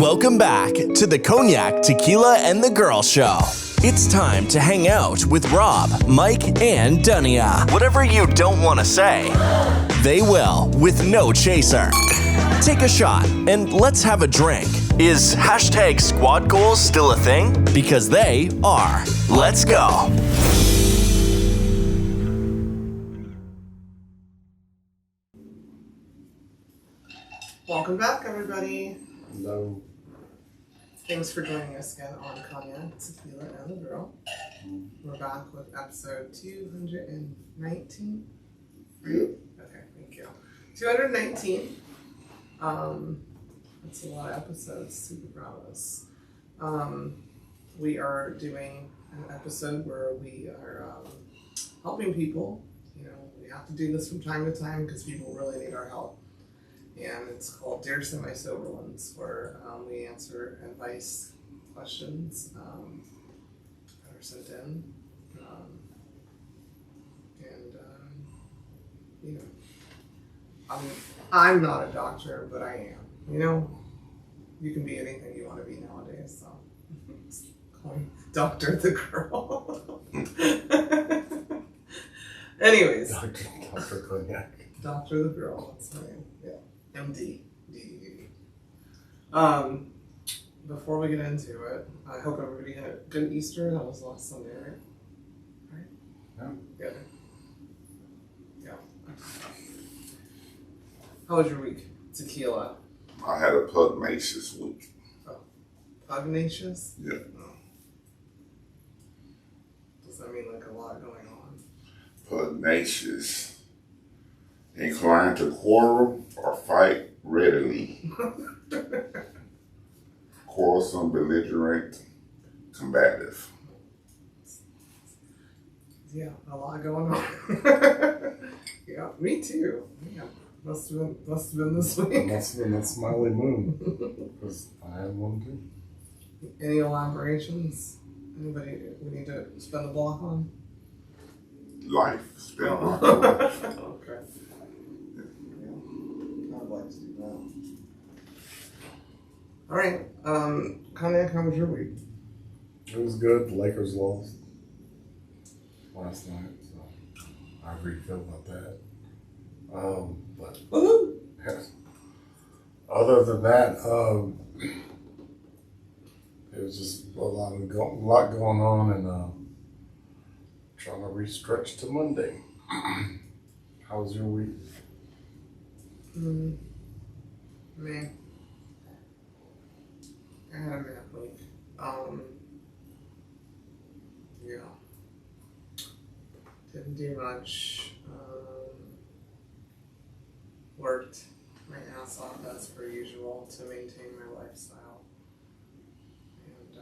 Welcome back to the Cognac, Tequila, and the Girl Show. It's time to hang out with Rob, Mike, and Dunya. Whatever you don't want to say, they will with no chaser. Take a shot and let's have a drink. Is hashtag squad goals still a thing? Because they are. Let's go. Welcome back, everybody. Hello. Thanks for joining us again on Cognac, Tequila, and the Girl. We're back with episode 219. Yep. Okay, thank you. 219. That's a lot of episodes. Super proud of us. We are doing an episode where we are helping people. You know, we have to do this from time to time because people really need our help. And it's called Dear Semi-Sober Ones, where we answer advice questions that are sent in. You know, I'm not a doctor, but I am. You know, you can be anything you want to be nowadays, so call me Dr. the Girl. Anyways. Dr. Cognac. Dr. the Girl, that's my name. Yeah. MD. D. Before we get into it, I hope everybody had a good Easter. That was last Sunday, right? Yeah. Good. Yeah. How was your week? Tequila. I had a pugnacious week. Oh. Pugnacious? Yeah. Oh. Does that mean like a lot going on? Pugnacious. Inclined to quarrel or fight readily. Quarrelsome, belligerent, combative. Yeah, a lot going on. Yeah, me too. Yeah, must have been this week. Must have been that smiley moon. Because I had one too. Any elaborations? Anybody we need to spend the block on? Life. Spend Oh. my life. Okay. Yeah, I'd like to do that. All right. Cognac, how was your week? It was good. The Lakers lost last night, so I agree feel about that. But Woohoo! other than that, it was just a lot going on and trying to restretch to Monday. How was your week? Man, I had a bad week. Yeah, didn't do much. Worked my ass off as per usual to maintain my lifestyle, and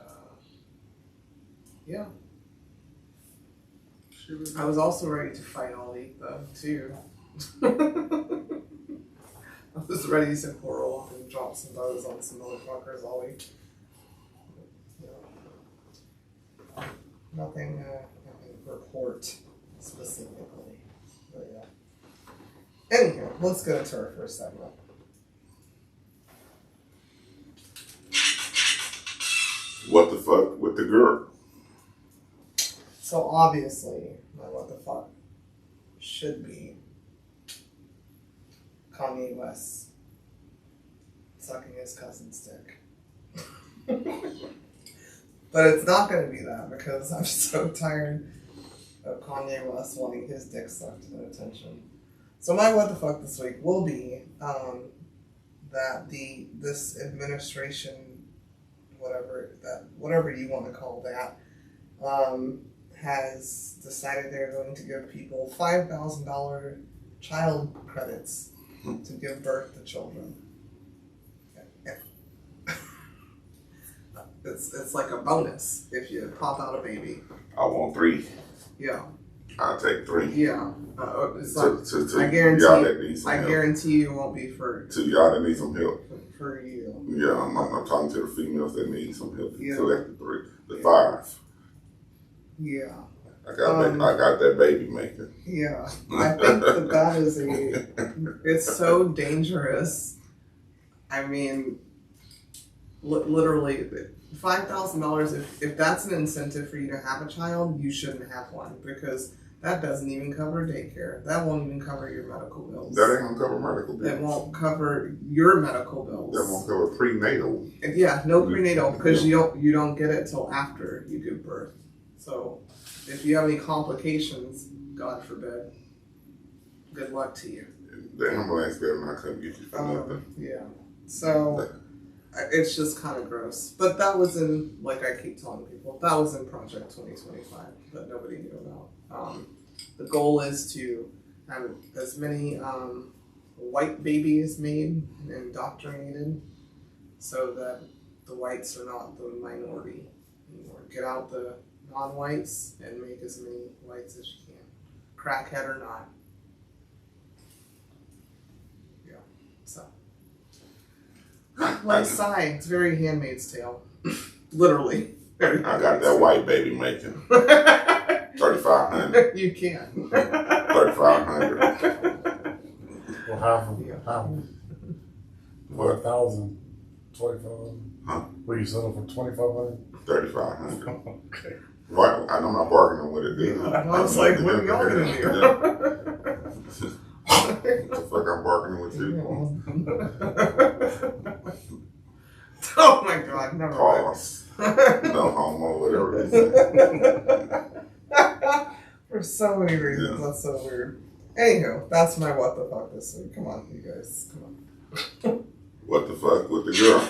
yeah. I was also ready to fight all week though too. I was ready to quarrel and drop some blows on some motherfuckers all week. Nothing to report specifically. But yeah. Anyhow, let's go to our first segment. What the fuck with the girl? So obviously, my what the fuck should be Kanye West sucking his cousin's dick. But it's not going to be that because I'm so tired of Kanye West wanting his dick sucked and attention. So my what the fuck this week will be that this administration, whatever you want to call that, has decided they're going to give people $5,000 child credits to give birth to children. It's like a bonus if you pop out a baby. I want 3. Yeah. I'll take 3. Yeah. It's like, to I y'all that need some help. guarantee you won't be for To y'all that need some help. for you. Yeah, I'm talking to the females that need some help. Yeah. Collect the 3. The 5. Yeah. I got that baby maker. Yeah. I think that is it's so dangerous. I mean, literally $5,000. If that's an incentive for you to have a child, you shouldn't have one, because that doesn't even cover daycare. That won't even cover your medical bills. That ain't gonna cover medical bills. It won't cover your medical bills. That won't cover prenatal. Yeah, no prenatal, because you don't get it till after you give birth. So if you have any complications, God forbid, good luck to you. The ambulance better not come get you for nothing. Yeah. So it's just kind of gross. But that was in, like I keep telling people, that was in Project 2025 that nobody knew about. The goal is to have as many white babies made and indoctrinated so that the whites are not the minority anymore. Get out the non-whites and make as many whites as you can. Crackhead or not. Yeah. So. Let sigh. It's very Handmaid's Tale. Literally. I got that white baby making. 3,500. You can. 3,500. Well, half. 4,000. 25. Huh? What you selling for 2,500? 3,500. Okay. Right? I'm not bargaining with it, dude. I was like, what are y'all gonna do? What the fuck I'm bargaining with you? Oh my God, never mind. Pause. No homo, whatever it is. For so many reasons, Yeah. that's so weird. Anywho, that's my what the fuck this week. Come on, you guys. Come on. What the fuck with the girl?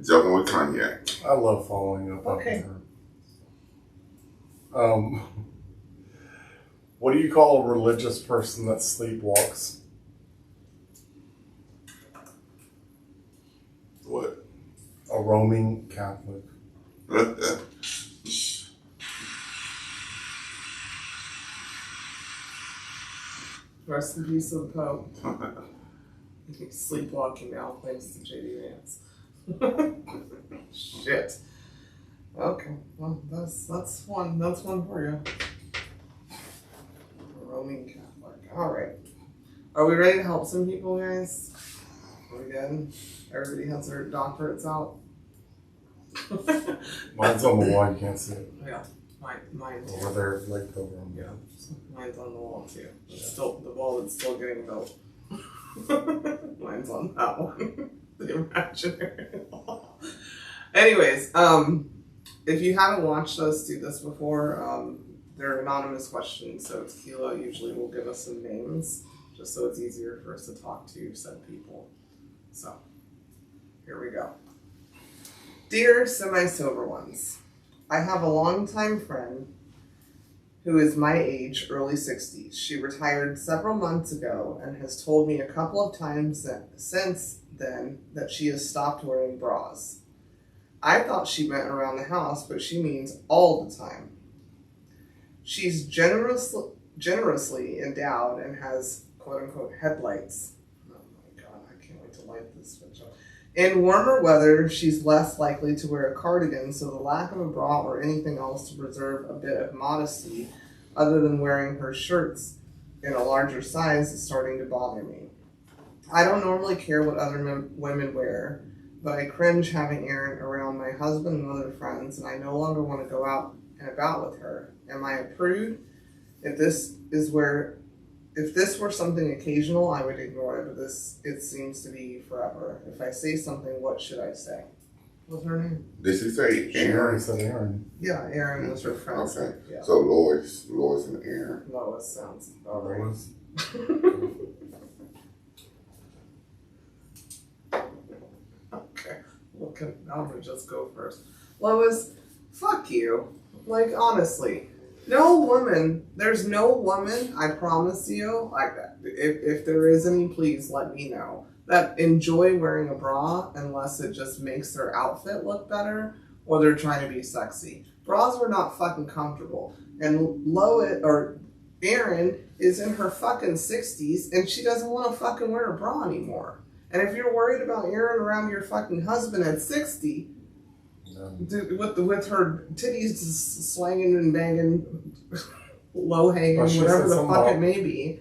Jumping with Cognac. I love following up. Okay. What do you call a religious person that sleepwalks? What? A roaming Catholic. Rest in peace of the Pope. He's sleepwalking now, thanks to JD Vance. Shit. Okay, well that's one for you. Roman Catholic. Alright. Are we ready to help some people, guys? Are we good? Everybody has their doctorates out? Mine's on the wall, you can't see it. Yeah. Mine too. Over there, like the room. Yeah. Mine's on the wall too. It's still the wall that's still getting built. Mine's on that one. The imaginary wall. Anyways, if you haven't watched us do this before, they're anonymous questions, so Tequila usually will give us some names, just so it's easier for us to talk to said people. So, here we go. Dear semi-sober ones, I have a longtime friend who is my age, early 60s. She retired several months ago and has told me a couple of times since then that she has stopped wearing bras. I thought she meant around the house, but she means all the time. She's generously endowed and has quote-unquote headlights. Oh my God, I can't wait to light this switch up. In warmer weather, she's less likely to wear a cardigan, so the lack of a bra or anything else to preserve a bit of modesty, other than wearing her shirts in a larger size, is starting to bother me. I don't normally care what other women wear, but I cringe having Erin around my husband and other friends, and I no longer want to go out and about with her. Am I a prude? If this were something occasional, I would ignore it, but it seems to be forever. If I say something, what should I say? What's her name? Did she say She already Aaron? said Aaron. Yeah, Erin was her friend. Okay. Yeah. So Lois and Aaron. Lois sounds about right. Lois. Okay. Okay, I'm gonna just go first. Lois, fuck you. Like, honestly. There's no woman, I promise you, like, if there is any, please let me know, that enjoy wearing a bra unless it just makes their outfit look better or they're trying to be sexy. Bras are not fucking comfortable. And Erin is in her fucking 60s and she doesn't want to fucking wear a bra anymore. And if you're worried about Erin around your fucking husband at 60, with her titties swinging and banging, low hanging, Oh, she whatever said the something fuck it about- may be.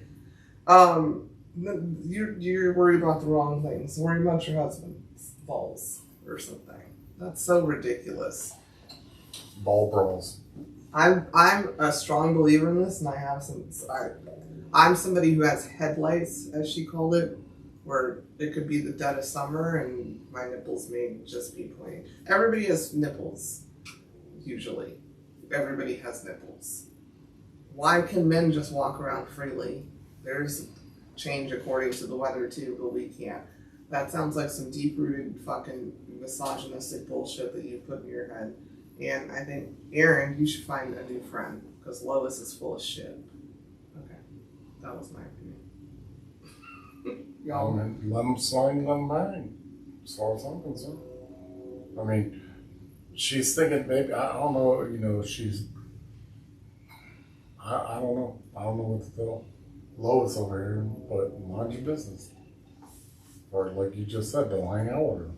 You're worried about the wrong things. Worry about your husband's balls or something. That's so ridiculous. Ball brawls. I'm a strong believer in this, and I have some. I'm somebody who has headlights, as she called it, where it could be the dead of summer, and my nipples may just be plain. Everybody has nipples, usually. Everybody has nipples. Why can men just walk around freely? There's change according to the weather too, but we can't. That sounds like some deep-rooted fucking misogynistic bullshit that you put in your head. And I think, Aaron, you should find a new friend, because Lois is full of shit. Okay, that was my opinion. Y'all, Let them swing, let them bang. As far as I'm concerned. I mean, she's thinking maybe, I don't know, you know, she's, I don't know. I don't know what to tell Lois over here, but mind your business. Or like you just said, don't hang out with her.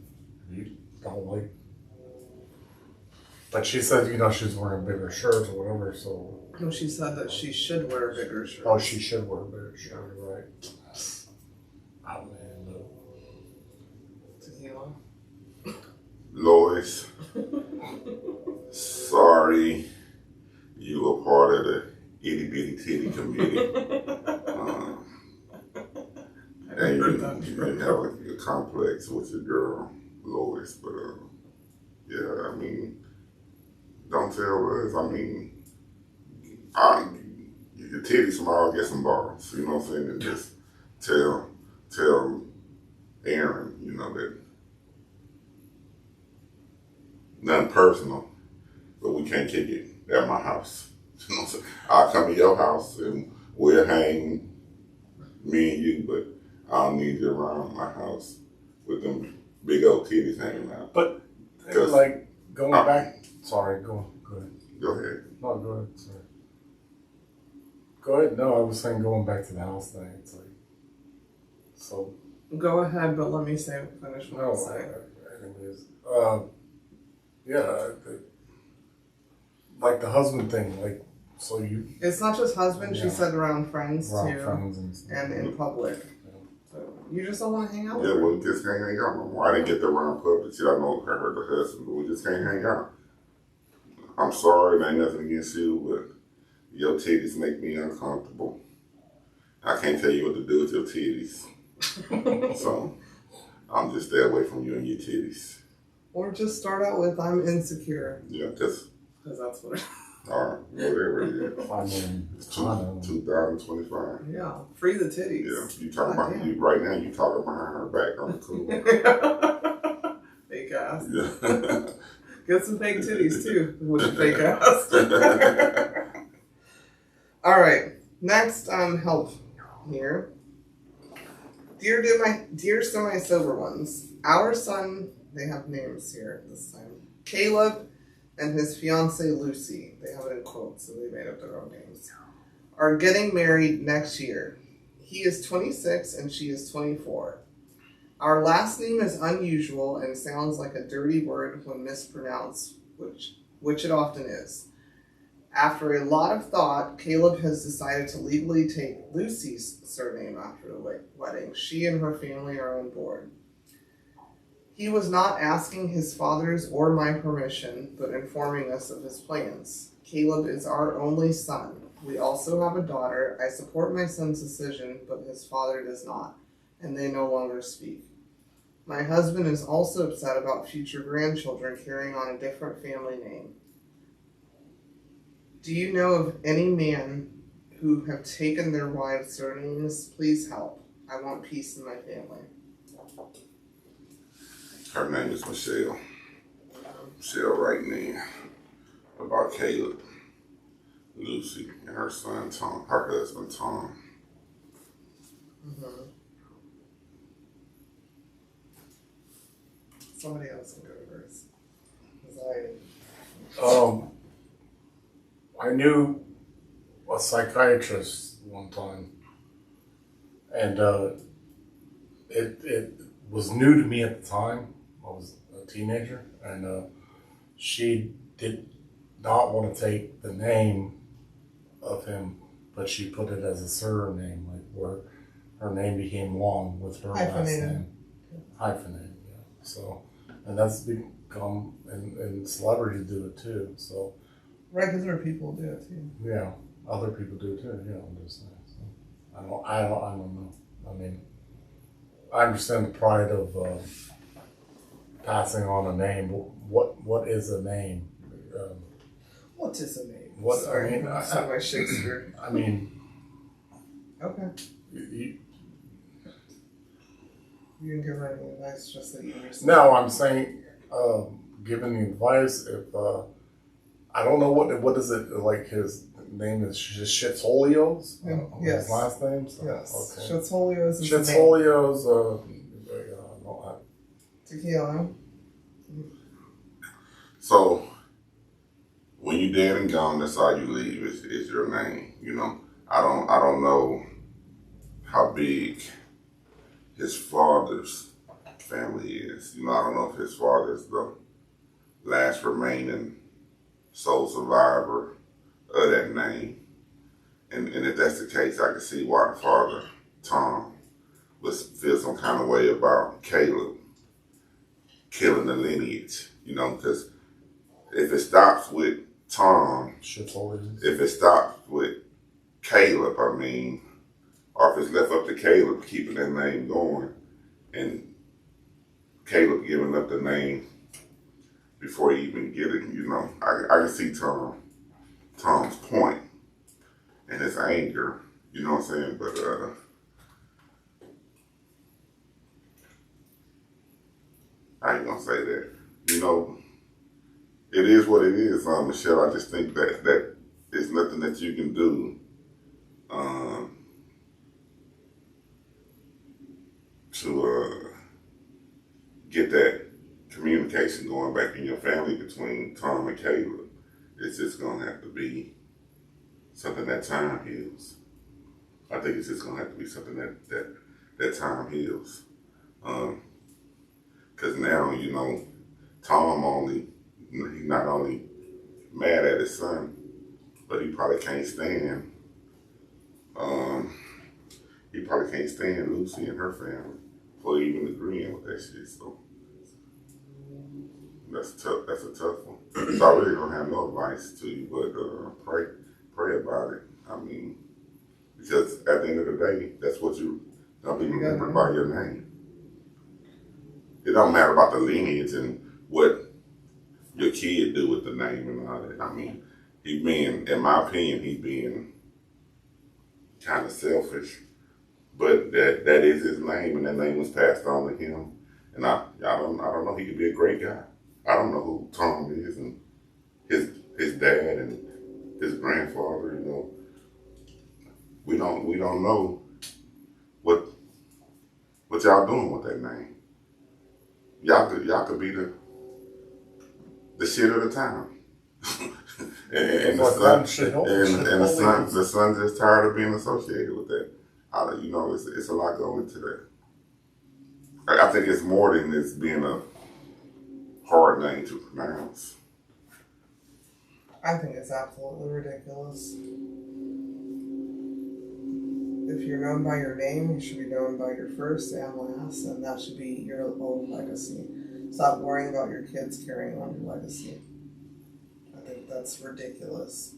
You don't like. But she said, you know, she's wearing bigger shirts or whatever, so. no, she said that she should wear a bigger shirt. Oh, she should wear a bigger shirt, right? Oh, man, look. Tequila. Lois, sorry you were part of the itty bitty titty committee. And you have a complex with your girl, Lois, but yeah, I mean, don't tell us. I mean, your titties small, get some balls. You know what I'm saying? And just tell Aaron, you know, that nothing personal, but we can't kick it at my house. You know what I'm saying? I'll come to your house and we'll hang, me and you, but I don't need you around my house with them big old titties hanging out. But, like, going back, sorry, go ahead. Go ahead. No, go ahead, sorry. Go ahead. No, I was saying going back to the house thing. It's like, so. Go ahead, but let me finish what I'm saying. Anyways, yeah, like the husband thing, like, so you. It's not just husband, Yeah. she said around friends Around too. friends and stuff. And in public. So you just don't want to hang out with Yeah, her. well, we just can't hang out no more. I didn't get the around public shit. I know I heard the husband, but we just can't hang out. I'm sorry, it ain't nothing against you, but your titties make me uncomfortable. I can't tell you what to do with your titties. So I'm just stay away from you and your titties. Or just start out with, I'm insecure. Yeah, because, Because that's what it all right, whatever it is. I mean, It's 2025. Yeah, free the titties. Yeah, you talking God about damn. you right now. You talking behind her back. I'm cool. Fake ass. Yeah. Get some fake titties too with your fake ass. All right, next help here. Dear semi-sober ones, our son, they have names here this time. Caleb and his fiancee Lucy, they have it in quotes, so they made up their own names, are getting married next year. He is 26 and she is 24. Our last name is unusual and sounds like a dirty word when mispronounced, which it often is. After a lot of thought, Caleb has decided to legally take Lucy's surname after the wedding. She and her family are on board. He was not asking his father's or my permission, but informing us of his plans. Caleb is our only son. We also have a daughter. I support my son's decision, but his father does not, and they no longer speak. My husband is also upset about future grandchildren carrying on a different family name. Do you know of any men who have taken their wives' surnames? Please help. I want peace in my family. Her name is Michelle. Michelle right now. About Caleb, Lucy, and her son Tom, her husband Tom. Mm-hmm. Somebody else can go first. 'Cause I knew a psychiatrist one time, and it was new to me at the time. I was a teenager, and she did not want to take the name of him, but she put it as a surname, like where her name became long with her last Hyphenated. name. Hyphenated, yeah. So, and that's become, and celebrities do it too. So, Regular people do it too. yeah, other people do it too. Yeah, I'm just saying. So, I don't know. I mean, I understand the pride of passing on a name. But what is a name? What is a name? What Sorry, I mean, I'm my Shakespeare. I mean, Okay. you, You can give her any advice, just that you understand. no, I'm saying, giving advice. If I don't know what is it like. His name is just Shitolios. Yes. His last name. So, Yes. Okay. Shitolios is the name. Shitolios. Tequila. So when you dead and gone, that's all you leave is your name. You know, I don't know how big his father's family is. You know, I don't know if his father's the last remaining sole survivor of that name. And if that's the case, I can see why the father, Tom, would feel some kind of way about Caleb killing the lineage. You know, because if it stops with Tom, Shitolios. if it stops with Caleb, I mean, or if it's left up to Caleb keeping that name going, and Caleb giving up the name before he even get it, you know, I can see Tom's point and his anger, you know what I'm saying? But I ain't gonna say that. You know, it is what it is, Michelle. I just think that it's nothing that you can do to get that communication going back in your family between Tom and Caleb. It's just gonna have to be something that time heals. I think it's just gonna have to be something that time heals. Cause now, you know, Tom he's not only mad at his son, but he probably can't stand Lucy and her family for even agreeing with that shit. So that's a tough one. So I really don't have no advice to you, but pray about it. I mean, because at the end of the day, that's what you're gonna be remembered by, your name. It don't matter about the lineage and what your kid do with the name and all that. I mean, in my opinion, he being kind of selfish. But that is his name, and that name was passed on to him. And I don't know. He could be a great guy. I don't know who Tom is and his dad and his grandfather. You know, we don't know what y'all doing with that name. Y'all could be the shit of the town. and the son just tired of being associated with that. You know, it's a lot going into that. I think it's more than this being a hard name to pronounce. I think it's absolutely ridiculous. If you're known by your name, you should be known by your first and last, and that should be your own legacy. Stop worrying about your kids carrying on your legacy. I think that's ridiculous.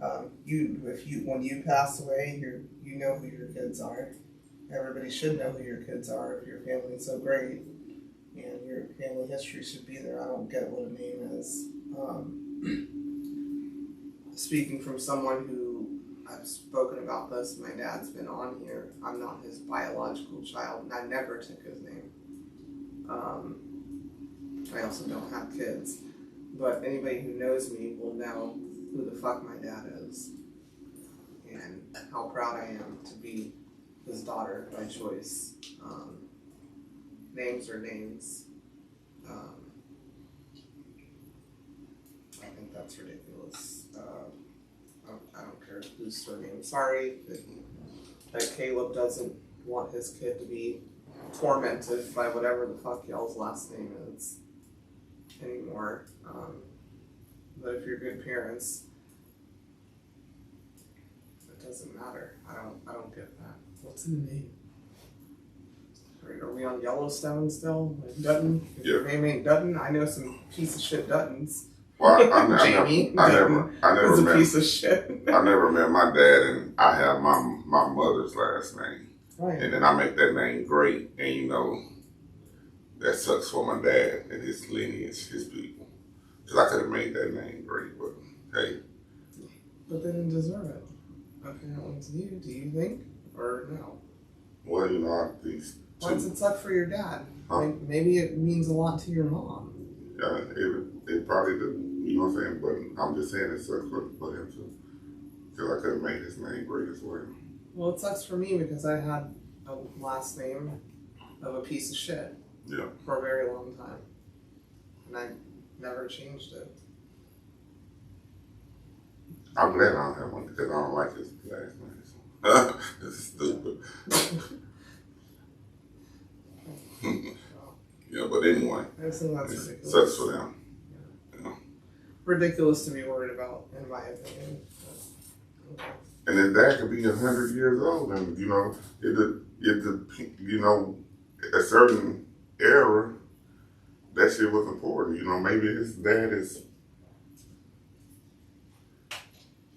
When you pass away, you know who your kids are. Everybody should know who your kids are if your family's so great, and your family history should be there. I don't get what a name is. Speaking from someone who I've spoken about this, my dad's been on here. I'm not his biological child, and I never took his name. I also don't have kids, but anybody who knows me will know who the fuck my dad is and how proud I am to be his daughter by choice. Names are names. I think that's ridiculous. I don't care whose surname. Sorry that Caleb doesn't want his kid to be tormented by whatever the fuck y'all's last name is anymore. But if you're good parents doesn't matter. I don't get that. What's in the name? Are we on Yellowstone still? Like Dutton? If your name ain't Dutton, I know some piece of shit Duttons. Well, Jamie I Dutton never is a met, piece of shit. I never met my dad, and I have my mother's last name. Right. And then I make that name great, and you know, that sucks for my dad and his lineage, his people. Because I could have made that name great, but hey. But they didn't deserve it. Apparently to you, do you think? Or no? Well, you know, I think. Why does it suck for your dad? Huh? Like, maybe it means a lot to your mom. Yeah, it probably did, you know what I'm saying? But I'm just saying it sucks for him too. Because I could have made his name great as well. Well, it sucks for me because I had a last name of a piece of shit for a very long time. And I never changed it. I'm glad I don't have one because I don't like his last name. This is stupid. Yeah, but anyway, I just think that's ridiculous. It sucks for them. Yeah. Ridiculous to be worried about, in my opinion. But, okay. And his dad could be 100 years old, and you know, you know, a certain era, that shit was important. You know, maybe his dad is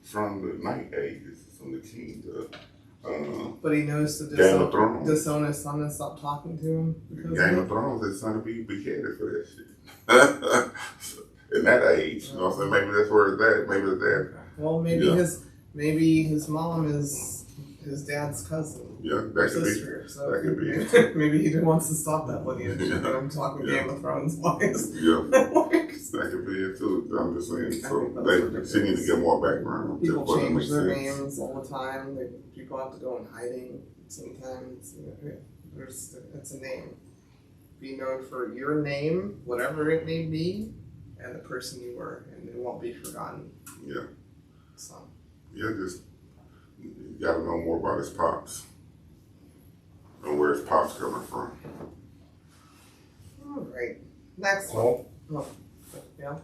from the night ages, from the king to. But he knows to disown his son and stop talking to him. Game of Thrones, his son to be beheaded for that shit. In that age, you know what I'm saying? Maybe that's where it's at. Maybe it's that. Well, maybe his mom is his dad's cousin. Yeah, that could sister. be. So that could be. Maybe he wants to stop that lineage. But I'm talking Game of Thrones wise. Yeah, that could be it too. I'm just saying. So she needs to get more background. People change their names all the time. People have to go in hiding sometimes. It's a name. Be known for your name, whatever it may be, and the person you were, and it won't be forgotten. Yeah. So. Yeah, just you gotta know more about his pops and where his pops coming from. All right. Next Well, one. Oh, yeah.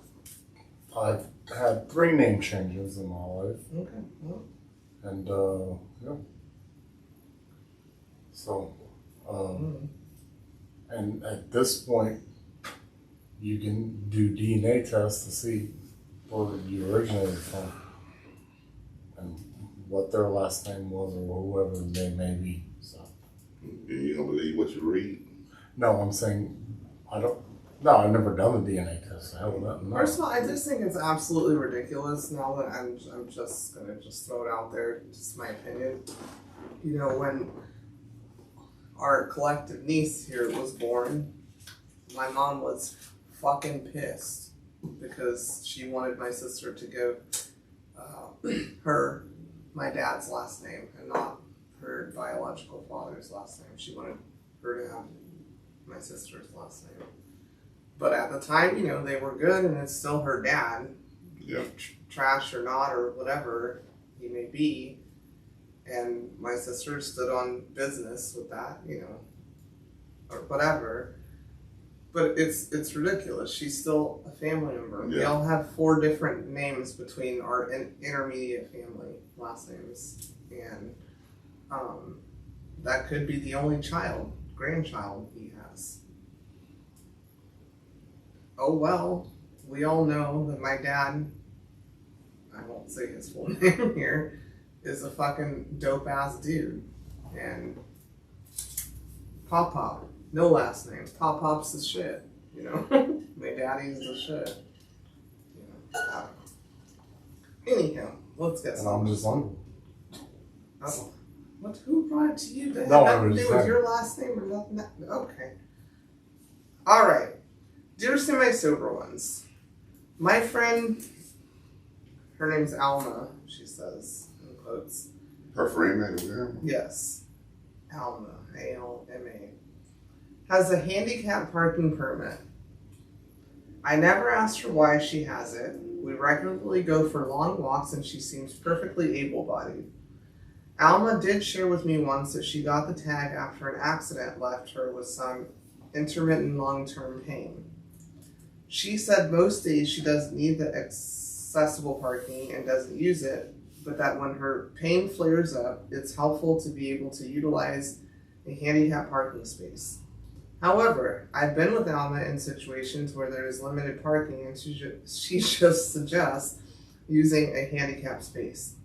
I've had 3 name changes in my life. Okay. Well. And, yeah. So, and at this point, you can do DNA tests to see where you originated from and what their last name was or whoever they may be. So. You don't believe what you read? No, I'm saying I've never done a DNA test. I haven't done. First of all, I just think it's absolutely ridiculous. Now that I'm just gonna throw it out there, just my opinion. You know, when our collective niece here was born, my mom was fucking pissed because she wanted my sister to give her my dad's last name and not her biological father's last name. She wanted her to have my sister's last name. But at the time, you know, they were good and it's still her dad. Yeah. Trash or not or whatever he may be. And my sister stood on business with that, you know, or whatever. But it's ridiculous. She's still a family member. Yeah. We all have 4 different names between our intermediate family last names. And that could be the only grandchild he has. Oh well, we all know that my dad, I won't say his full name here, is a fucking dope ass dude. And Pop, no last name. Pop's the shit, you know? My daddy's the shit. You know, I don't know. Anyhow, let's get And I'm just wondering. Oh. Who brought it to you? That No, had nothing to do with your last name or nothing? Okay. Alright. Dear semi-sober ones, my friend, her name's Alma, she says, in quotes. Her friend name is Alma? Yes. Alma, A-L-M-A, has a handicap parking permit. I never asked her why she has it. We regularly go for long walks and she seems perfectly able-bodied. Alma did share with me once that she got the tag after an accident left her with some intermittent long-term pain. She said most days she doesn't need the accessible parking and doesn't use it, but that when her pain flares up, it's helpful to be able to utilize a handicap parking space. However, I've been with Alma in situations where there is limited parking and she just suggests using a handicap space.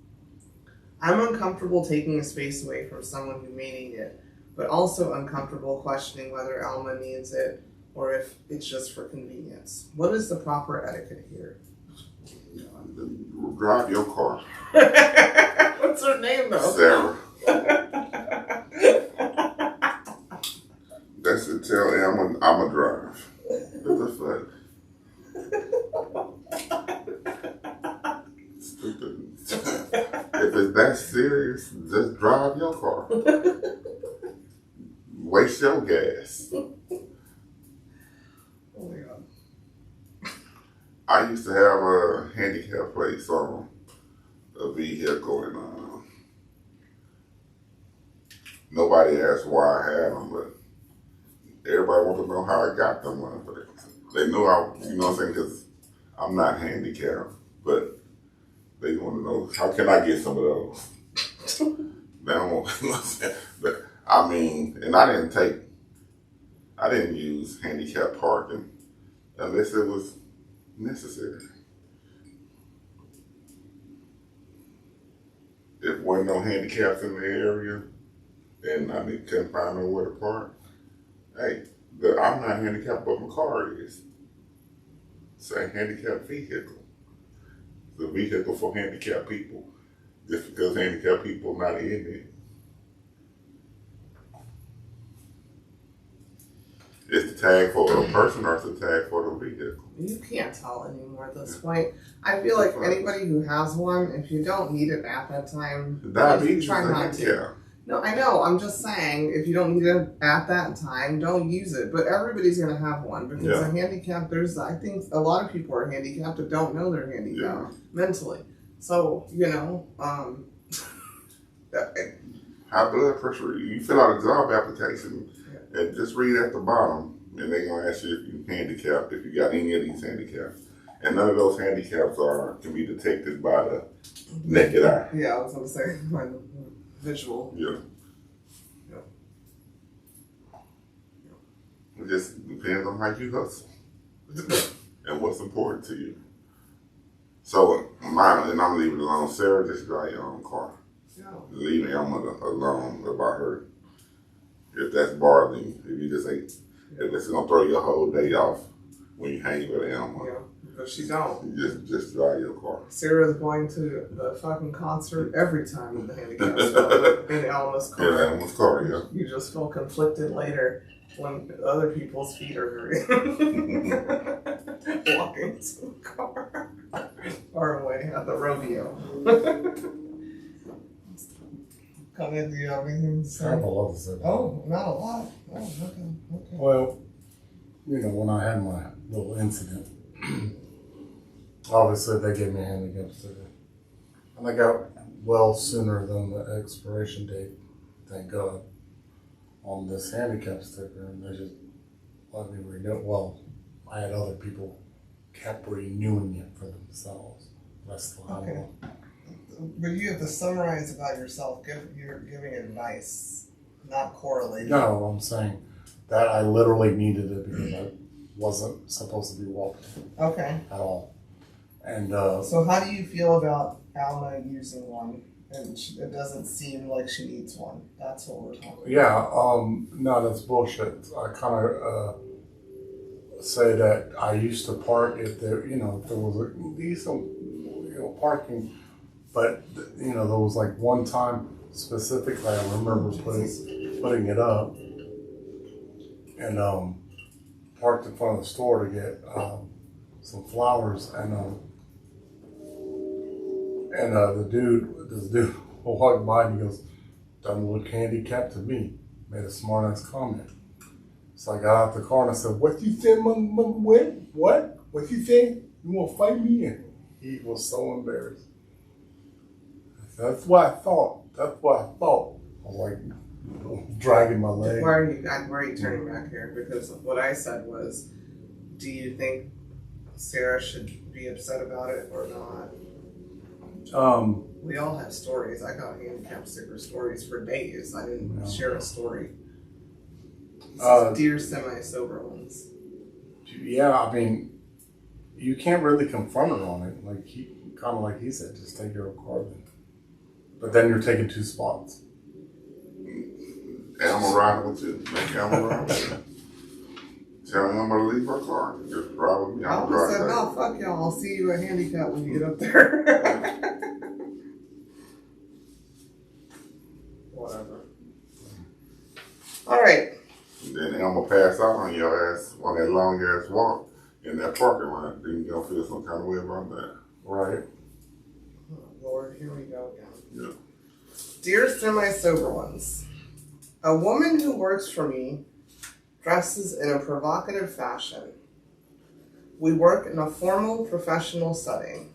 I'm uncomfortable taking a space away from someone who may need it, but also uncomfortable questioning whether Alma needs it or if it's just for convenience. What is the proper etiquette here? Drive your car. What's her name though? Sarah. That's it. Tell him I'm a drive. What the fuck? Stupid. If it's that serious, just drive your car. Waste your gas. Oh my God. I used to have a handicap place on a vehicle, and nobody asked why I had them, but everybody wanted to know how I got them. They knew you know what I'm saying, because I'm not handicapped, but they want to know, how can I get some of those? They don't want to, but I mean, and I didn't use handicap parking unless it was necessary. If wasn't no handicaps in the area and I couldn't find nowhere to park, hey, I'm not handicapped, but my car is. It's a handicapped vehicle. It's a vehicle for handicapped people. Just because handicapped people not in it. It's the tag for a person or it's the tag for the vehicle? You can't tell anymore at this point. I feel like anybody who has one, if you don't need it at that time, Diabetes try is a not to. handicap. No, I know. I'm just saying, if you don't need it at that time, don't use it. But everybody's going to have one because a handicap, I think a lot of people are handicapped that don't know they're handicapped mentally. So, High blood pressure, you fill out a job application and just read at the bottom and they're going to ask you if you're handicapped, if you got any of these handicaps. And none of those handicaps can be detected by the naked eye. Yeah, I was going to say, by the visual. Yeah. It just depends on how you hustle and what's important to you. So mine, and I'm leaving it alone. Sarah, just drive your own car. Yeah. Leave Elma alone about her. If that's bothering you, if you just ain't, if it's gonna throw your whole day off when you hang with Elma. Yeah, but she don't. You just drive your car. Sarah's going to the fucking concert every time with the handicap stuff in Elma's car. In Elma's car, yeah. You just feel conflicted later when other people's feet are hurting. Walking to the car. Far away at the rodeo. Cognac, do you have anything to say? I have a lot to say. Oh, not a lot. Oh, okay. Well, when I had my little incident, obviously they gave me a handicap sticker. And I got well sooner than the expiration date, thank God, on this handicap sticker. And they just let me renew it. Well, I had other people kept renewing it for themselves. That's the Okay. But you have to summarize about yourself. You're giving advice, not correlating. No, I'm saying that I literally needed it because I wasn't supposed to be walking Okay. at all. And So how do you feel about Alma using one? And it doesn't seem like she needs one. That's what we're talking about. yeah, no, that's bullshit. I kind of say that I used to park if there, if there was a decent, parking. But, there was like one time specifically I remember putting it up and parked in front of the store to get some flowers and this dude walked by and he goes, "Doesn't look handicapped to me." Made a smart ass comment. So I got out the car and I said, "What you think, what? What you think? You want to fight me?" And he was so embarrassed. That's what I thought. I was like dragging my leg. Why are you turning back here? Because what I said was, do you think Sarah should be upset about it or not? We all have stories. I got handicap sticker stories for days. I didn't share a story. Dear semi-sober ones. Yeah, I mean, you can't really confront her on it. Like kind of like he said, just take your car then. But then you're taking 2 spots. And I'm gonna ride with you. Make Emma ride with you. Tell me I'm gonna leave her car. Just ride with me. I almost said, no, fuck y'all. I'll see you at handicap when you get up there. Whatever. All right. Then Emma pass out on your ass on that long ass walk in that parking lot. Then you're gonna feel some kind of way about that. Right. Oh, Lord, here we go again. Yeah. Dear semi-sober ones, a woman who works for me dresses in a provocative fashion. We work in a formal professional setting.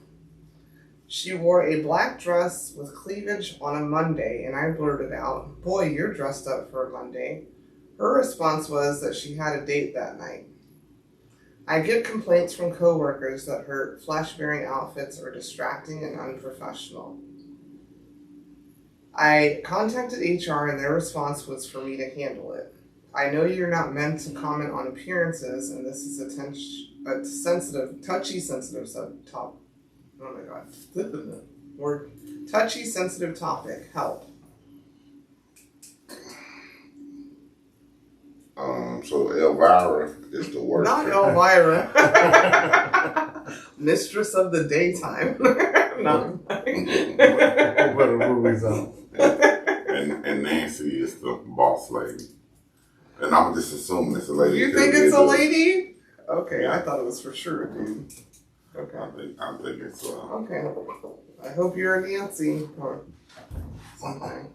She wore a black dress with cleavage on a Monday, and I blurted out, "Boy, you're dressed up for a Monday." Her response was that she had a date that night. I get complaints from coworkers that her flash-bearing outfits are distracting and unprofessional. I contacted HR and their response was for me to handle it. I know you're not meant to comment on appearances, and this is a sensitive, touchy, sensitive topic. Oh my god. Word. Touchy, sensitive topic. Help. So Elvira is the worst. Not Elvira. Mistress of the daytime. No. What are movies on? And Nancy is the boss lady. And I'm just assuming it's a lady. You think it's a lady? Okay, Yeah. I thought it was for sure, dude. Okay. I think it's Okay. I hope you're a Nancy or something.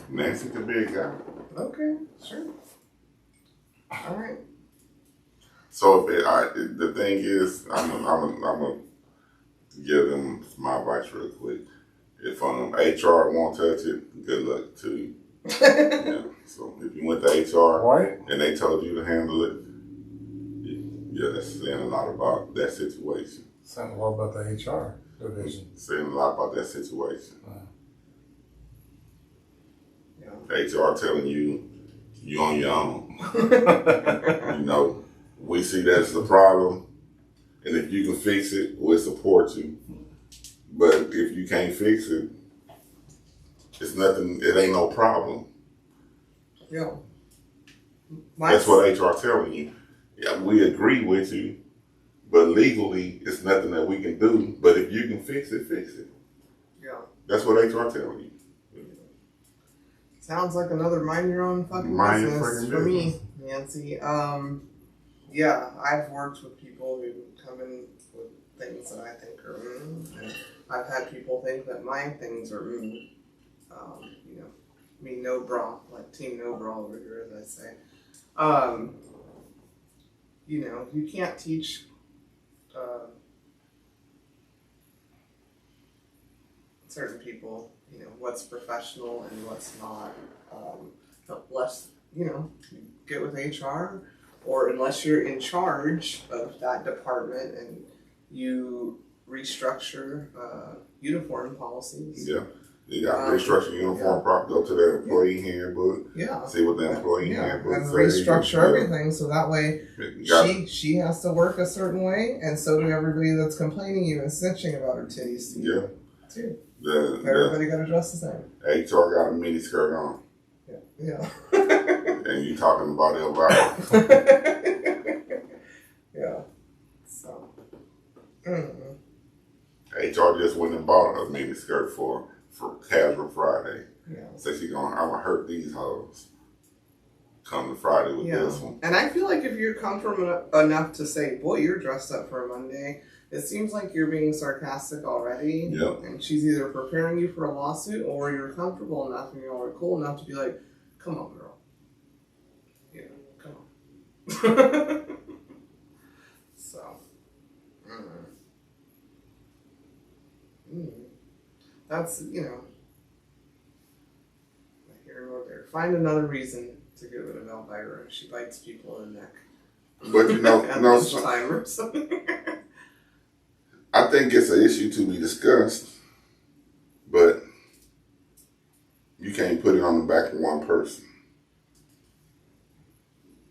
Nancy could be a guy. Okay, sure. All right. So the thing is, I'm gonna give them my advice real quick. If HR won't touch it, good luck to you. Yeah. So if you went to HR Right. and they told you to handle it, yeah, that's saying a lot about that situation. Saying a lot about the HR division. Saying a lot about that situation. Yeah. HR telling you on your own. You know, we see that as the problem, and if you can fix it, we'll support you. But if you can't fix it, it's nothing. It ain't no problem. Yeah. That's what HR telling you. Yeah, we agree with you, but legally, it's nothing that we can do. But if you can fix it, fix it. Yeah. That's what HR telling you. Sounds like another mind your own fucking Mind your business fucking for me, business. Nancy. Yeah, I've worked with people who come in with things that I think are and I've had people think that my things are you know, me no bra, like team no bra over here, as I say. You know, you can't teach certain people, you know, what's professional and what's not, unless, you know, you get with HR, or unless you're in charge of that department and you restructure uniform policies. Yeah. You got to restructure uniform properly. Go to the employee handbook. Yeah. See what the employee handbook and says. restructure everything so that way she has to work a certain way, and so do everybody that's complaining you and snitching about her titties to you. Yeah. Too. Everybody got to dress the same. HR got a mini skirt on. Yeah. And you talking about Elvira. Yeah. So. HR just went and bought a mini skirt for Casual Friday. Yeah. So I'm gonna hurt these hoes. Come to Friday with this one. And I feel like if you're comfortable enough to say, "Boy, you're dressed up for a Monday," it seems like you're being sarcastic already. Yep. And she's either preparing you for a lawsuit, or you're comfortable enough and you're cool enough to be like, "Come on, girl. Yeah, come on." So. That's, you know, here or there. Find another reason to get rid of Elvira. She bites people in the neck. But you know, at this time or something. I think it's an issue to be discussed. it on the back of one person.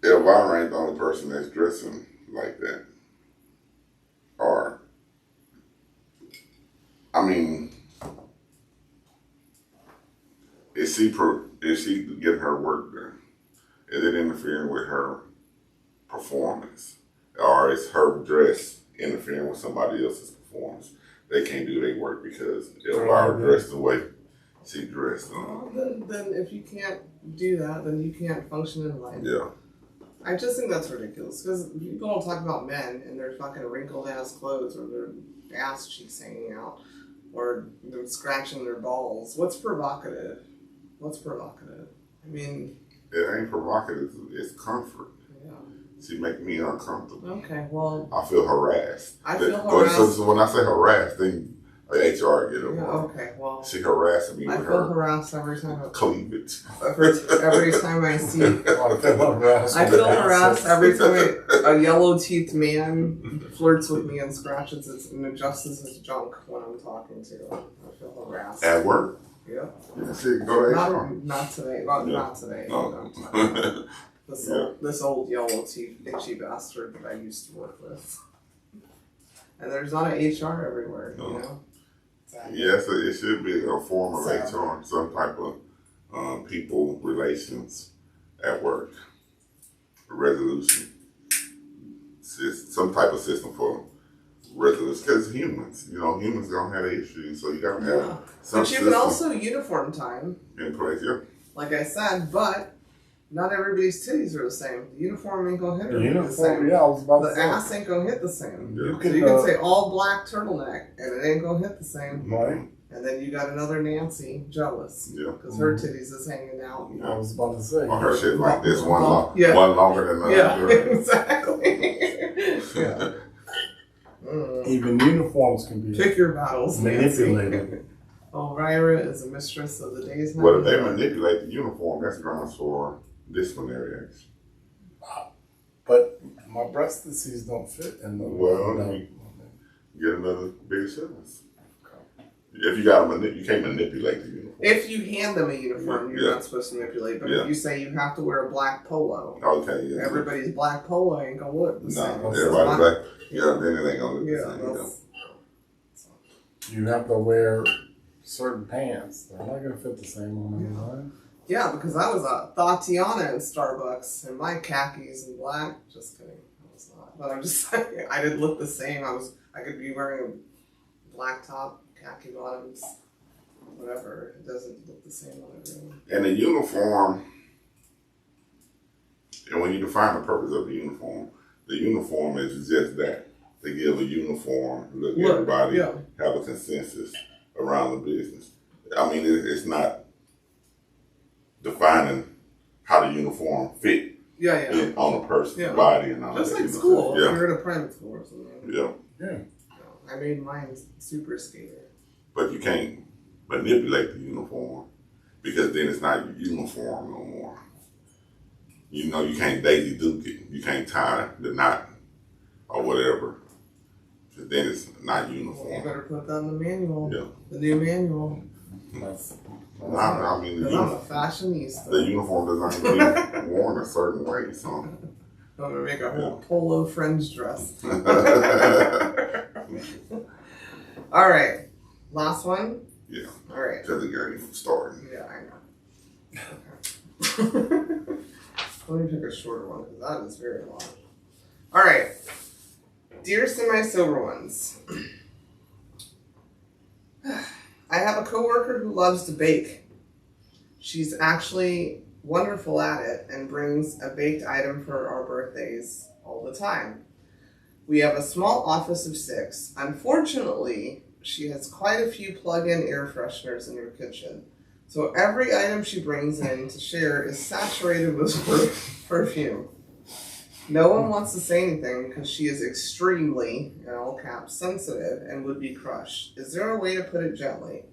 Elvira ain't the only person that's dressing like that. Or, I mean, is she getting her work done? Is it interfering with her performance? Or is her dress interfering with somebody else's performance? They can't do their work because Elvira dressed the way she dressed. Well, then if you can't do that, then you can't function in life. Yeah. I just think that's ridiculous because people don't talk about men and their fucking wrinkled ass clothes or their ass cheeks hanging out or they're scratching their balls. What's provocative? I mean, it ain't provocative. It's comfort. Yeah. She make me uncomfortable. Okay, well, I feel harassed. I feel harassed. So when I say harassed, then HR get it. Yeah, okay, well, she harassing me I with feel her harassed every time. cleavage. Every time I see. I feel harassed. I feel harassed every time a yellow-teethed man flirts with me and scratches and adjusts his junk when I'm talking to him. I feel harassed. At work? Yeah. You see, go to HR. Not today. Well, Yeah. not today. No. This old yellow-teethed itchy bastard that I used to work with. And there's not an HR everywhere, No. you know? Exactly. Yes, it should be a form of So- HR, some type of people relations at work, resolution, some type of system for resolution. Because humans gonna have issues, so you gotta have some But you system can also uniform time, in place. Yeah, like I said, but not everybody's titties are the same. The uniform ain't gonna hit The everybody the same. uniform, yeah, I was about The to say. ass ain't gonna hit the same. Yeah. So you can say all black turtleneck, and it ain't gonna hit the same. Right. And then you got another Nancy jealous yeah. because her titties is hanging out. I was about to say. On her shit like this, one Yeah. one longer than the Yeah, other. exactly. Yeah. Even uniforms can be Pick your battles, manipulated. Nancy. Elvira is a mistress of the day's night. Well, if they manipulate the uniform, that's grounds for disciplinary action. But my breastises don't fit in the. Well, you get another bigger size. If you got you can't manipulate the uniform. If you hand them a uniform, you're Yeah. not supposed to manipulate. But Yeah. if you say you have to wear a black polo, Okay, yeah. everybody's black polo ain't gonna look the No, same. So everybody it's black. Yeah, then it ain't gonna look Yeah, the same. You know. that's- You have to wear certain pants. They're not gonna fit the same on everyone. yeah, because I was a Tatiana in Starbucks and my khakis and black. Just kidding, I was not. But I'm just saying, I didn't look the same. I could be wearing a black top, khaki bottoms, whatever. It doesn't look the same on everyone. And the uniform, and when you define the purpose of the uniform is just that. To give a uniform, look everybody, yeah. have a consensus around the business. I mean, it's not defining how the uniform fit Yeah. on a person's Yeah. body and all Just that. like you know. school. If Yeah, you're in a private school or something. yeah. Yeah. I made mine super skater. But you can't manipulate the uniform because then it's not your uniform no more. You know, you can't Daisy Duke it. You can't tie the knot or whatever. Because then it's not Well, you uniform. better put that in the manual. Yeah. The new manual. That's I mean, Because I'm a fashionista. the uniform doesn't have to be worn a certain way. So, I'm gonna make a whole polo fringe dress. All right, last one. yeah, All right. because it got even started. Yeah, I know. Okay. Let me pick a shorter one because that is very long. All right, dear semi-sober ones. I have a coworker who loves to bake. She's actually wonderful at it and brings a baked item for our birthdays all the time. We have a small office of 6. Unfortunately, she has quite a few plug-in air fresheners in her kitchen. So every item she brings in to share is saturated with perfume. No one wants to say anything because she is extremely, in all caps, sensitive and would be crushed. Is there a way to put it gently?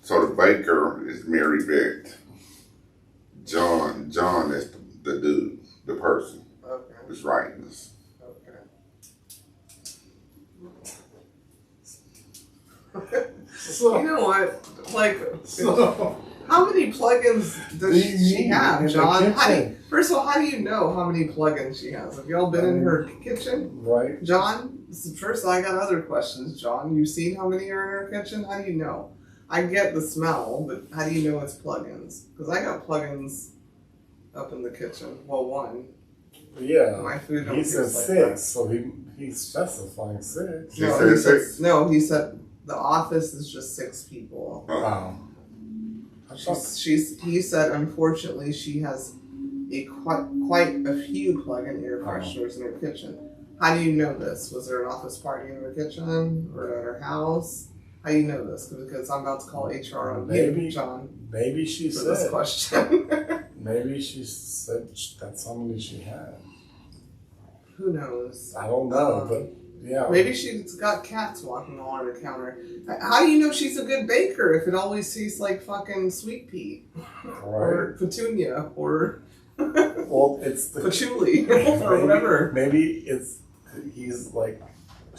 So the baker is Mary Beth. John is the dude, the person Okay. that's writing this. Okay. You know what? Like, How many plugins does she have, in John? the First of all, how do you know how many plugins she has? Have y'all been in her kitchen? Right. John, first I got other questions, John. You seen how many are in her kitchen? How do you know? I get the smell, but how do you know it's plugins? Because I got plugins up in the kitchen. Well, one. Yeah. My food don't He said taste like 6, that. so he's specifying 6. He said 6? No, he said the office is just 6 people. Wow. He said, unfortunately, she has quite a few plug-in air fresheners in her kitchen. How do you know this? Was there an office party in her kitchen or at her house? How do you know this? Because I'm about to call HR on you, John. Maybe she for said this question. Maybe she said that's how many she had. Who knows? I don't know, but yeah. Maybe she's got cats walking all on her counter. How do you know she's a good baker if it always tastes like fucking sweet pea? Right. Or petunia? Or Well, it's the patchouli? Or whatever. Maybe he's like,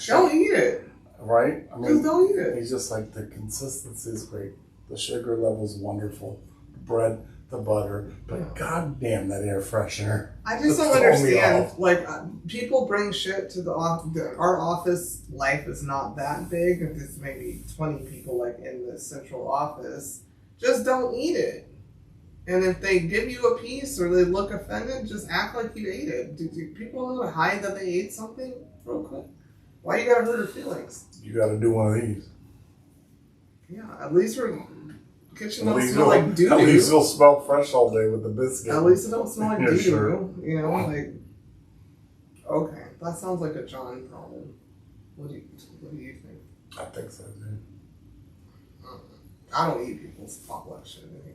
Don't eat it. right? I Just don't eat it. He's just like, the consistency is great, the sugar level's wonderful, the bread, the butter, but goddamn that air freshener. I just don't understand. Like, people bring shit to the office. Our office life is not that big. If there's maybe 20 people like in the central office, just don't eat it. And if they give you a piece or they look offended, just act like you ate it. Do people know to hide that they ate something real quick? Why you gotta hurt her feelings? You gotta do one of these. Yeah, at least her kitchen At don't least smell like doo-doo. At least it'll smell fresh all day with the biscuit. At least it don't smell like Yeah, doo-doo. sure. You know, like, okay, that sounds like a John problem. What do you think? I think so, dude. I don't eat people's potluck shit anyways.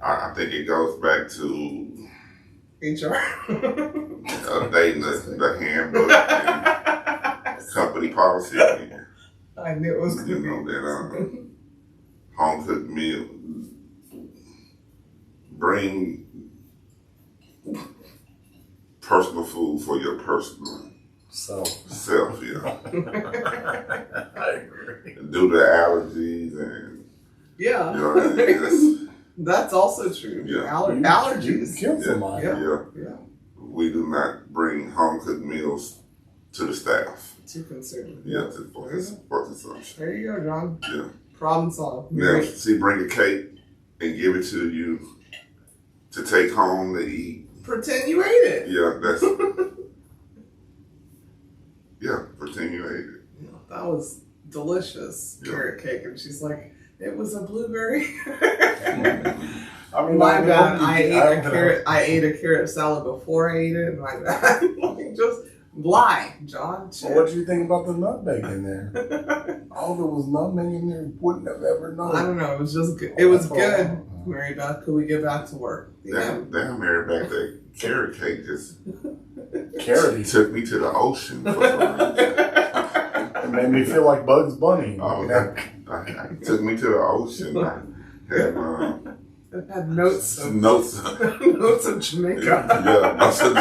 I think it goes back to HR. updating the handbook and company policy. I knew it was going to You be. know that home cooked meal. Bring personal food for your personal self. Yeah. I agree. Due to allergies and Yeah. you know, That's also true. Yeah. Allergies. Kill somebody. Yeah. we do not bring home cooked meals to the staff. Too concerned. Yeah, for consumption. There you go, John. Yeah. Problem solved. Now, see, bring a cake and give it to you to take home to eat. Pretend you ate it. Yeah, that's. Yeah, pretend you ate it. Yeah, that was delicious carrot cake, and she's like, "It was a blueberry." I mean, My bad. I ate a carrot salad before I ate it. My bad. Like, just lie, John. So what do you think about the nutmeg in there? Oh, there was nutmeg in there. Wouldn't have ever known. I don't know. It was just good. It was good. Mary Beth, could we get back to work? Damn, Mary, back that carrot cake just Carroty. took me to the ocean for some reason. It made me feel like Bugs Bunny. Oh, that took me to the ocean. I had It had notes of notes. notes of Jamaica. Yeah, notes of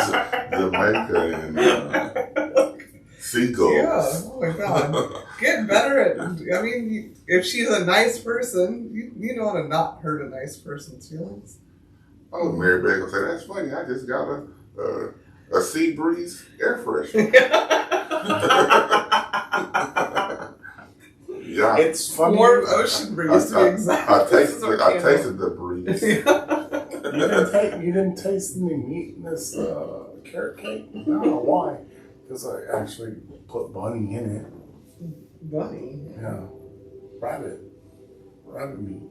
Jamaica and seagulls. Yeah. Oh my God. Get better at. I mean, if she's a nice person, you know how to not hurt a nice person's feelings. Oh, Mary Beth will say, "That's funny. I just got a sea breeze air freshener." Yeah, It's funny. Warm ocean breeze to be exact. I tasted the breeze. You didn't taste any meat in this carrot cake? I don't know why. Because I actually put bunny in it. Bunny. Yeah. Rabbit meat.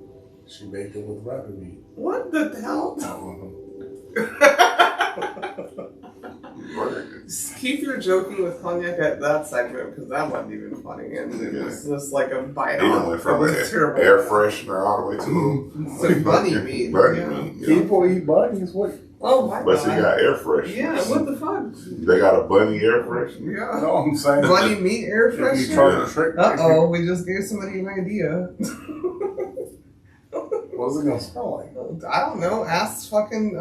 She baked it with rabbit meat. What the hell? Keep your joking with Cognac at that segment because that wasn't even funny, and it was just like a bite He off. went from It an was terrible. air freshener all the way to So bunny meat. Bunny Yeah. meat. Yeah. People eat bunnies. What? Oh my But she God. got air fresheners. Yeah, what the fuck? They got a bunny air freshener. Yeah. No, I'm saying. Bunny meat air If you freshener? try to trick Uh-oh, we just gave somebody an idea. what's it going to smell like? I don't know. Ask fucking,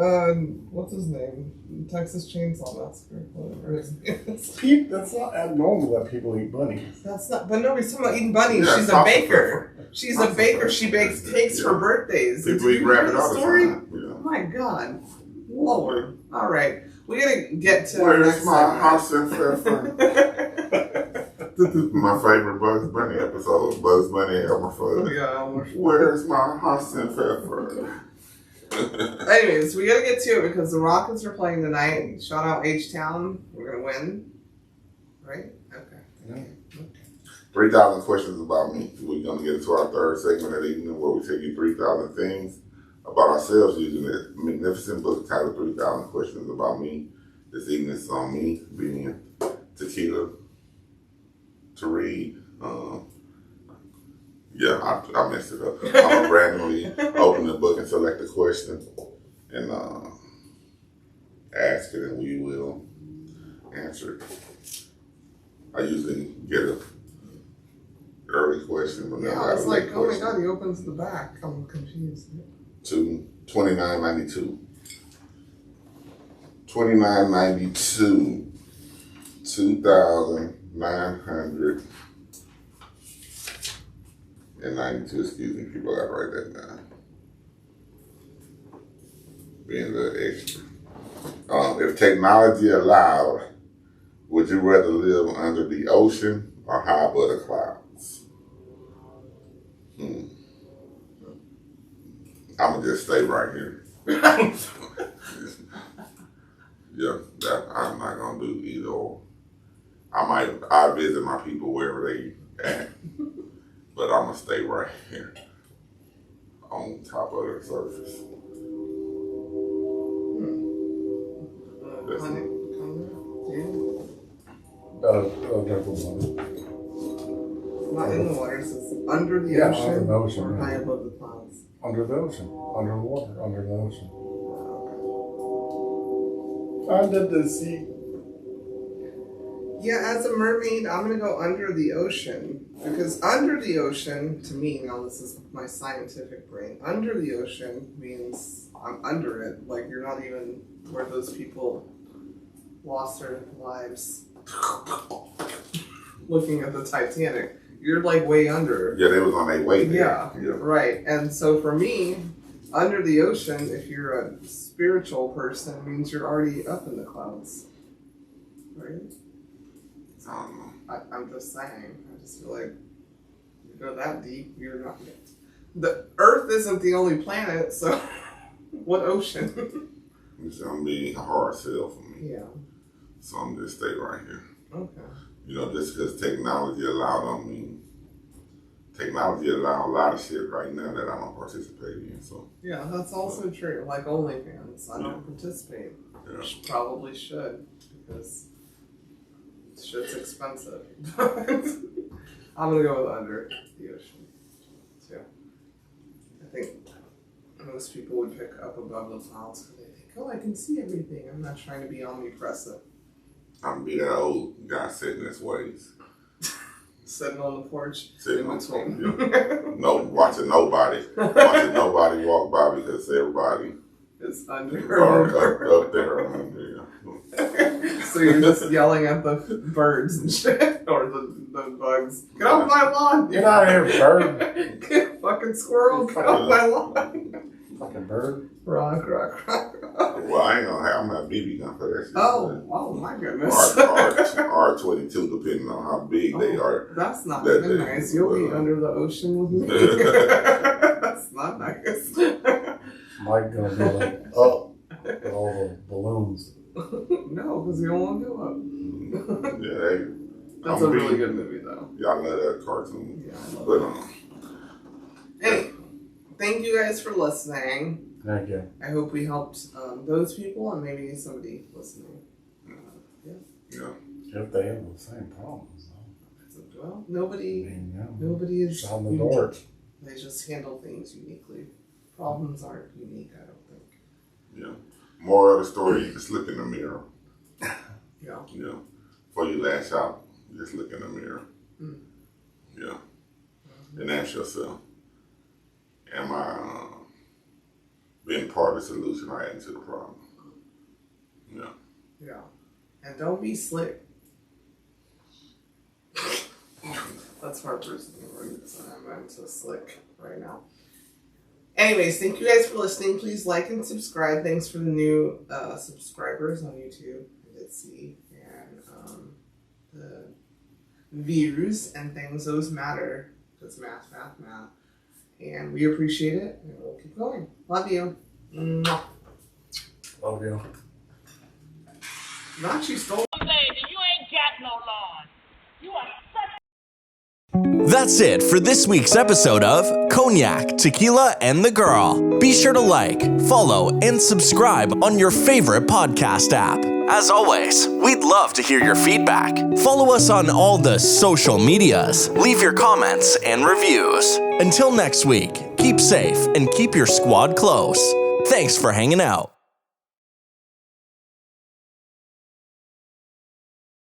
what's his name? Texas Chainsaw Massacre. Whatever his name is. That's not abnormal that people eat bunnies. That's not, but nobody's talking about eating bunnies. Yeah, She's a sausage baker. She's a baker. She bakes cakes for birthdays. People eat rabbit all the story? time. Yeah. Oh my God. Lord. All right. We gotta get to Where's my house in Fairfield? This is my favorite Bugs Bunny episode. Bugs Bunny and Elmer Fudd. Yeah, Where's my house in Fairfield? anyways, we gotta get to it because the Rockets are playing tonight. Shout out H-Town. We're gonna win. Right? Okay. Yeah. 3,000 questions about me. We're going to get into our third segment of the evening where we take you 3,000 things about ourselves using this magnificent book titled 3,000 Questions About Me. This evening is on me being Tequila to read. Yeah, I messed it up. I'm going to randomly open the book and select a question and ask it, and we will answer it. I usually get a early question, but Yeah, now I was like, oh my question. God, he opens the back. I'm confused. To $29.92. $29.92. 2,992. Excuse me, people gotta write that down. Being the extra. If technology allowed, would you rather live under the ocean or high above the clouds? I'm gonna just stay right here. Yeah, I'm not gonna do either or. I visit my people wherever they at, but I'm gonna stay right here on top of the surface. Not in the water, so it's under the Yeah, ocean, under the ocean, or yeah. high above the clouds. Under the ocean. Under the water. Under the ocean. Under the sea. Yeah, as a mermaid, I'm gonna go under the ocean because under the ocean, to me, now this is my scientific brain. Under the ocean means I'm under it, like you're not even where those people lost their lives looking at the Titanic. You're like way under. Yeah, they was on their way there. Yeah, right. And so for me, under the ocean, if you're a spiritual person, it means you're already up in the clouds, right? I don't know. I'm just saying. I just feel like you go that deep, you're not. The Earth isn't the only planet, so what ocean? It's gonna be a hard sell for me. Yeah. So I'm just stay right here. Okay. You know, just because technology allowed on me. Technology allow a lot of shit right now that I don't participate in. So Yeah, that's also true. Like OnlyFans, I don't participate. yeah. Probably should because shit's expensive. I'm gonna go with under the ocean too. I think most people would pick up above the clouds because they think, oh, I can see everything. I'm not trying to be omnipresent. I'm be that old guy sitting his ways. Sitting on the porch. Sitting in on between. No, watching nobody. Watching nobody walk by because everybody It's under. up there. So you're just yelling at the birds and shit, or the bugs. Get off my lawn! Get out of here, bird. Fucking squirrel, get off my lawn! Fucking bird. Rock. Well, I ain't gonna have my BB gun for that shit. Oh my goodness. R22, depending on how big they are. That's not That even they- nice. You'll be under the ocean with me. That's not nice. Mike gonna be like, up with all the balloons. No, because you don't want to go up. Yeah, That's a really good movie, though. Y'all love that cartoon. Yeah, I love But it. Hey, thank you guys for listening. Thank you. I hope we helped those people and maybe somebody listening. yeah. If they have the same problems, though. Well, I nobody mean, yeah. is Shut the unique. door. They just handle things uniquely. Problems aren't unique, I don't think. Yeah. More of the story, you just look in the mirror. Yeah. Yeah. Before you lash out, just look in the mirror. Mm. Yeah. And ask yourself, am I being part of the solution or adding to the problem? Yeah. Yeah. And don't be slick. That's That's Harper's. I'm into Slick right now. Anyways, thank you guys for listening. Please like and subscribe. Thanks for the new subscribers on YouTube. I did see. And the views and things, those matter. Because math. And we appreciate it. And we'll keep going. Love you. Mwah. Love you. Not you stole. Lady, you ain't got no lawn. You are such. That's it for this week's episode of Cognac, Tequila, and the Girl. Be sure to like, follow, and subscribe on your favorite podcast app. As always, we'd love to hear your feedback. Follow us on all the social medias. Leave your comments and reviews. Until next week, keep safe and keep your squad close. Thanks for hanging out.